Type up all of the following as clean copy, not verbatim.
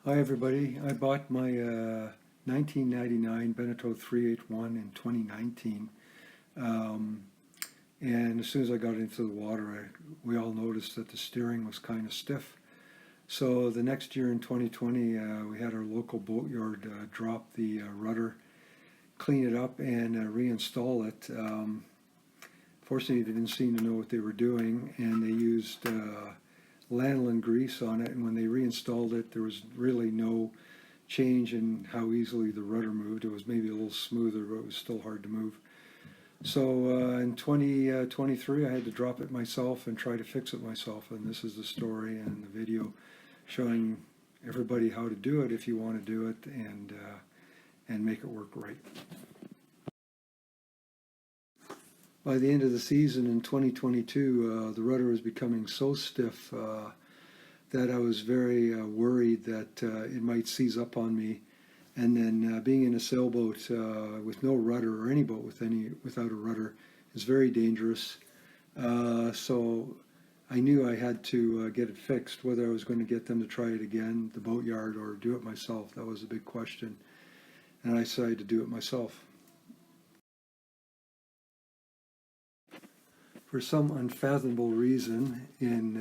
Hi everybody, I bought my 1999 Beneteau 381 in 2019, and as soon as I got into the water we all noticed that the steering was kind of stiff. So the next year in 2020 we had our local boatyard drop the rudder, clean it up and reinstall it. Fortunately they didn't seem to know what they were doing, and they used lanolin grease on it, and when they reinstalled it there was really no change in how easily the rudder moved. It was maybe a little smoother, but it was still hard to move. So in 2023 I had to drop it myself and try to fix it myself, and this is the story and the video showing everybody how to do it if you want to do it and make it work right. By the end of the season in 2022, the rudder was becoming so stiff that I was very worried that it might seize up on me. And then being in a sailboat with no rudder, or any boat without a rudder, is very dangerous. So I knew I had to get it fixed. Whether I was going to get them to try it again, the boatyard, or do it myself, that was a big question. And I decided to do it myself. For some unfathomable reason, in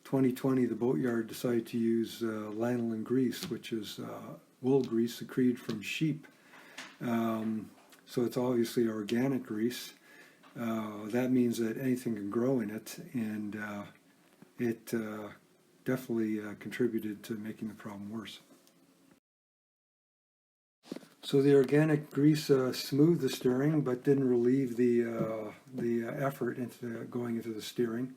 2020, the boatyard decided to use lanolin grease, which is wool grease secreted from sheep. So it's obviously organic grease. That means that anything can grow in it, and it definitely contributed to making the problem worse. So the organic grease smoothed the steering, but didn't relieve the effort into going into the steering.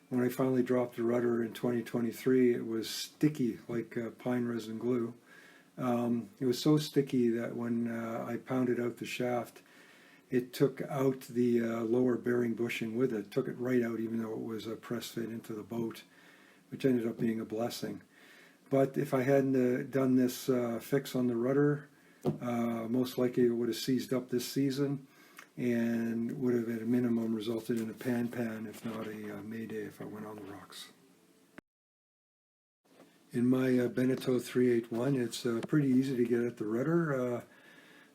When I finally dropped the rudder in 2023, it was sticky like pine resin glue. It was so sticky that when I pounded out the shaft, it took out the lower bearing bushing with it, took it right out, even though it was a press fit into the boat, which ended up being a blessing. But if I hadn't done this fix on the rudder, most likely it would have seized up this season and would have at a minimum resulted in a pan, if not a mayday, if I went on the rocks. In my Beneteau 381, it's pretty easy to get at the rudder.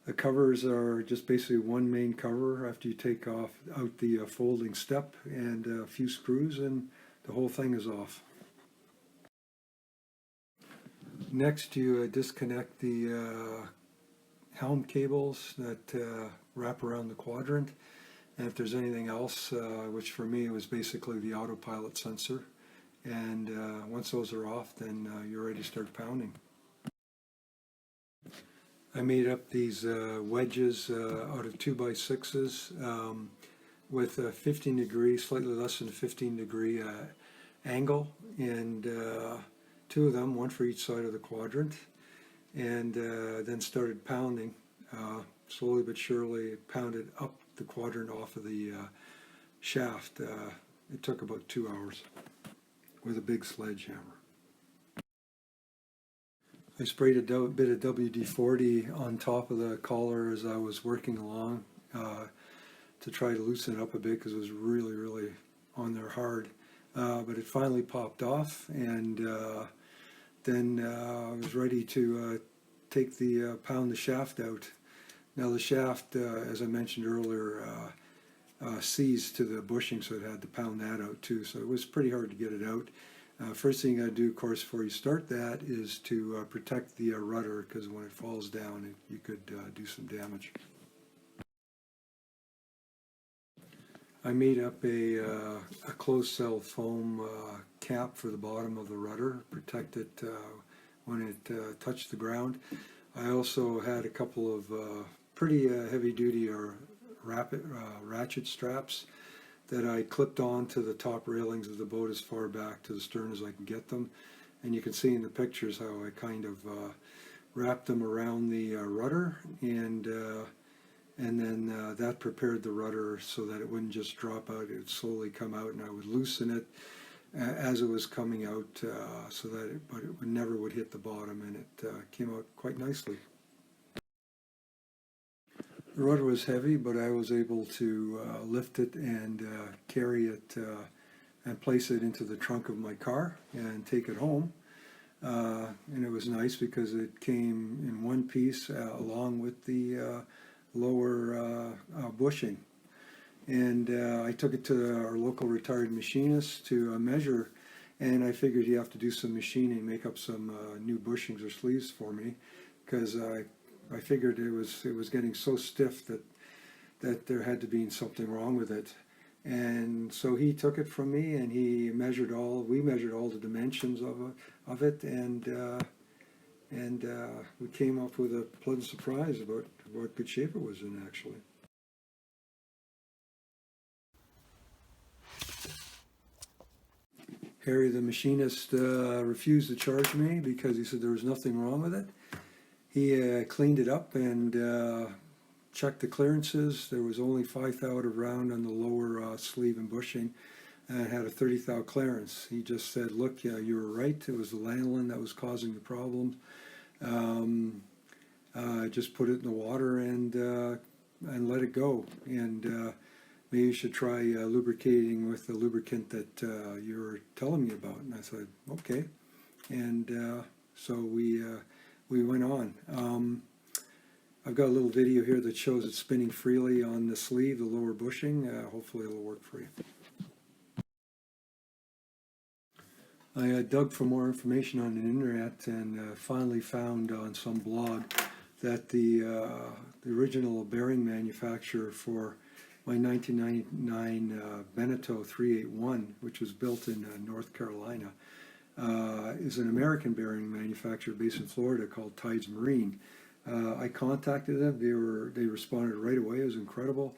The covers are just basically one main cover after you take out the folding step and a few screws, and the whole thing is off. Next you disconnect the helm cables that wrap around the quadrant, and if there's anything else, which for me was basically the autopilot sensor, and once those are off, then you're ready to start pounding. I made up these wedges out of 2x6s with a 15 degree, slightly less than a 15 degree angle, and two of them, one for each side of the quadrant, and then started pounding. Slowly but surely pounded up the quadrant off of the shaft. It took about 2 hours with a big sledgehammer. I sprayed a bit of WD-40 on top of the collar as I was working along to try to loosen it up a bit, because it was really on there hard. But it finally popped off, and then I was ready to pound the shaft out. Now the shaft, as I mentioned earlier, seized to the bushing, so it had to pound that out too. So it was pretty hard to get it out. First thing you got to do, of course, before you start that is to protect the rudder, because when it falls down, you could do some damage. I made up a closed cell foam cap for the bottom of the rudder, protect it when it touched the ground. I also had a couple of pretty heavy-duty ratchet straps that I clipped onto the top railings of the boat as far back to the stern as I can get them. And you can see in the pictures how I kind of wrapped them around the rudder, and then that prepared the rudder so that it wouldn't just drop out, it would slowly come out, and I would loosen it as it was coming out, so that but it never would hit the bottom, and it came out quite nicely. The rudder was heavy, but I was able to lift it and carry it and place it into the trunk of my car and take it home. and it was nice because it came in one piece along with the lower bushing. And I took it to our local retired machinist to measure, and I figured he'd have to do some machining, make up some new bushings or sleeves for me, because I figured it was getting so stiff that there had to be something wrong with it. And so he took it from me, and we measured all the dimensions of it, and we came up with a pleasant surprise about what good shape it was in, actually. Harry, the machinist, refused to charge me because he said there was nothing wrong with it. He cleaned it up and checked the clearances. There was only 5 thou of round on the lower sleeve and bushing, and it had a 30 thou clearance. He just said, look, yeah, you were right. It was the lanolin that was causing the problem. Just put it in the water and let it go. And maybe you should try lubricating with the lubricant that you were telling me about. And I said, okay. And so we went on. I've got a little video here that shows it spinning freely on the sleeve, the lower bushing. Hopefully it'll work for you. I dug for more information on the internet and finally found on some blog that the original bearing manufacturer for my 1999 Beneteau 381, which was built in North Carolina, is an American bearing manufacturer based in Florida called Tides Marine. I contacted them. They responded right away. It was incredible,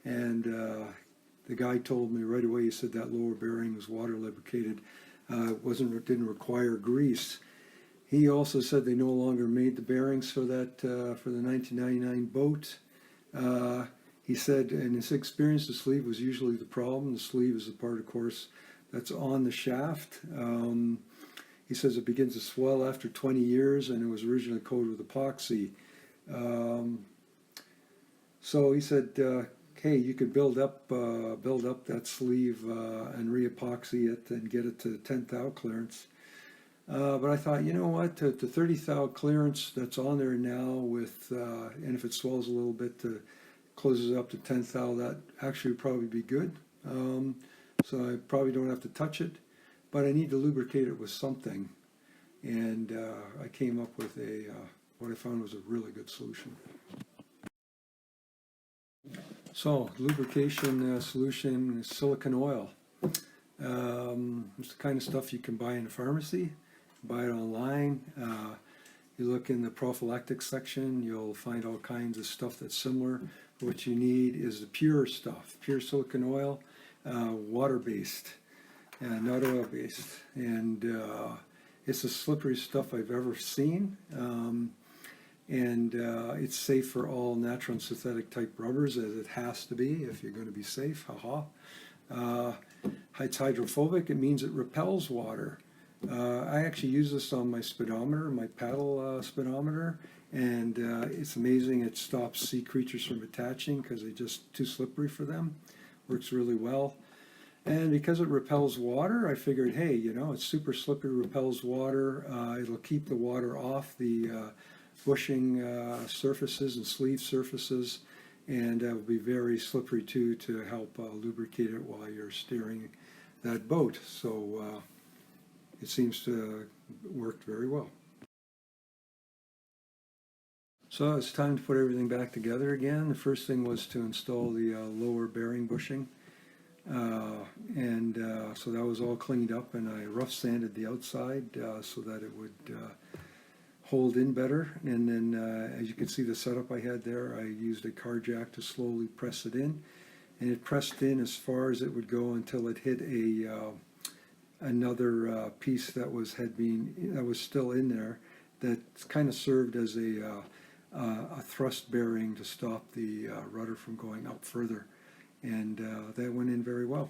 and the guy told me right away. He said that lower bearing was water lubricated. Didn't require grease. He also said they no longer made the bearings for that for the 1999 boat. He said, in his experience, the sleeve was usually the problem. The sleeve is the part, of course, that's on the shaft. He says it begins to swell after 20 years, and it was originally coated with epoxy. So he said, hey, you could build up that sleeve and re-epoxy it and get it to 10 thou clearance. But I thought, you know what, the 30 thou clearance that's on there now with, and if it swells a little bit, closes up to 10 thou, that actually would probably be good. So I probably don't have to touch it, but I need to lubricate it with something. And I came up with what I found was a really good solution. So, lubrication solution is silicone oil. It's the kind of stuff you can buy in a pharmacy, buy it online. You look in the prophylactic section, you'll find all kinds of stuff that's similar. What you need is the pure stuff, pure silicone oil, water-based, not oil-based. And it's the slipperiest stuff I've ever seen. And it's safe for all natural and synthetic type rubbers, as it has to be if you're going to be safe. It's hydrophobic. It means it repels water. I actually use this on my speedometer, my paddle speedometer, and it's amazing. It stops sea creatures from attaching because they're just too slippery for them. Works really well. And because it repels water, I figured, hey, you know, it's super slippery, repels water. It'll keep the water off the bushing surfaces and sleeve surfaces, and it will be very slippery too to help lubricate it while you're steering that boat. So it seems to work very well. So it's time to put everything back together again. The first thing was to install the lower bearing bushing. So that was all cleaned up, and I rough sanded the outside so that it would hold in better. And then as you can see the setup I had there, I used a car jack to slowly press it in, and it pressed in as far as it would go until it hit another piece that was still in there, that kind of served as a thrust bearing to stop the rudder from going up further, and that went in very well.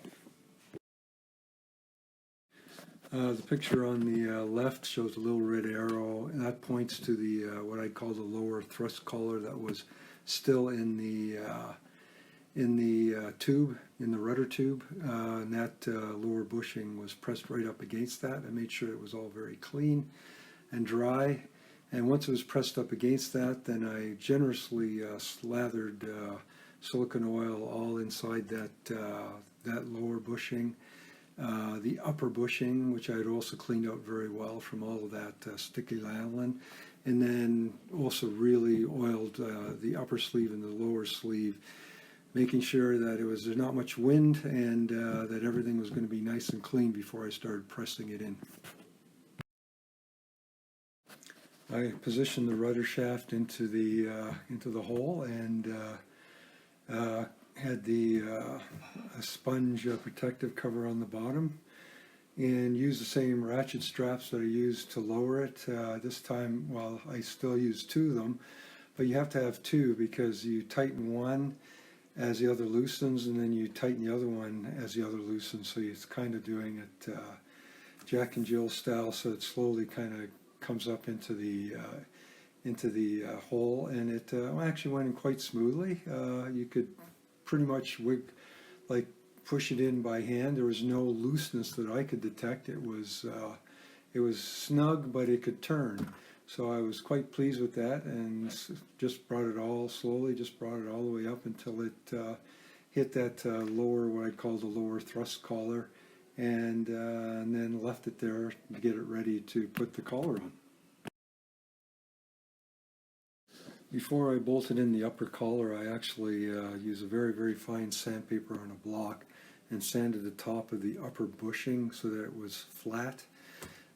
The picture on the left shows a little red arrow, and that points to the what I call the lower thrust collar that was still in the tube, in the rudder tube, and that lower bushing was pressed right up against that. I made sure it was all very clean. and dry. And once it was pressed up against that, then I generously slathered silicone oil all inside that lower bushing, the upper bushing, which I had also cleaned out very well from all of that sticky lanolin, and then also really oiled the upper sleeve and the lower sleeve, making sure that there's not much wind and that everything was going to be nice and clean before I started pressing it in. I positioned the rudder shaft into the hole and had a sponge protective cover on the bottom, and used the same ratchet straps that I used to lower it. This time, well, I still use two of them, but you have to have two because you tighten one as the other loosens, and then you tighten the other one as the other loosens. So it's kind of doing it Jack and Jill style, so it slowly kind of comes up into the hole, and it actually went in quite smoothly. You could pretty much push it in by hand. There was no looseness that I could detect. It was snug, but it could turn. So I was quite pleased with that, and just brought it all the way up until it hit that lower, what I call the lower thrust collar, and then left it there to get it ready to put the collar on. Before I bolted in the upper collar, I actually used a very, very fine sandpaper on a block and sanded the top of the upper bushing so that it was flat.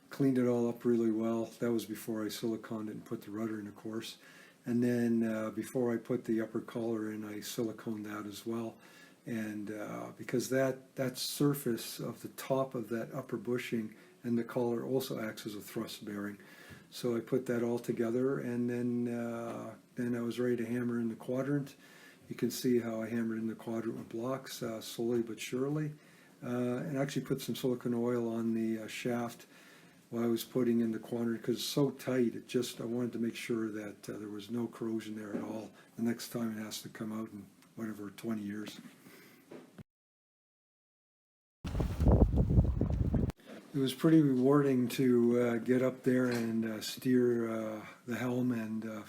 Cleaned it all up really well. That was before I siliconed it and put the rudder in, of course. And then before I put the upper collar in, I siliconed that as well. And because that surface of the top of that upper bushing and the collar also acts as a thrust bearing. So I put that all together, and then I was ready to hammer in the quadrant. You can see how I hammered in the quadrant with blocks, slowly but surely. And actually put some silicone oil on the shaft while I was putting in the quadrant, because it's so tight, I wanted to make sure that there was no corrosion there at all the next time it has to come out in whatever, 20 years. It was pretty rewarding to get up there and steer the helm, and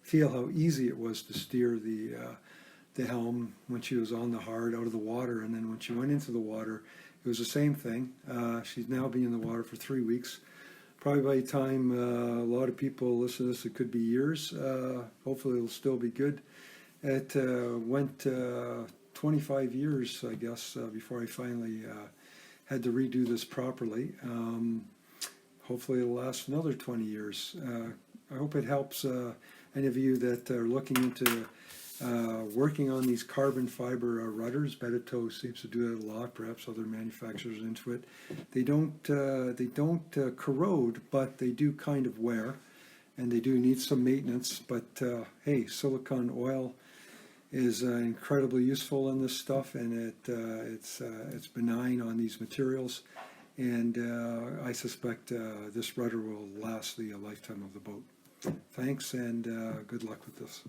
feel how easy it was to steer the helm when she was on the hard out of the water, and then when she went into the water, it was the same thing. She's now been in the water for 3 weeks. Probably by the time a lot of people listen to this, it could be years. Hopefully it'll still be good. It went 25 years, I guess, before I finally had to redo this properly. Hopefully it'll last another 20 years. I hope it helps any of you that are looking into working on these carbon fiber rudders. Beneteau seems to do that a lot, perhaps other manufacturers into it. They don't corrode, but they do kind of wear, and they do need some maintenance. But hey, silicone oil is incredibly useful in this stuff, and it's benign on these materials, and I suspect this rudder will last the lifetime of the boat. Thanks, and good luck with this.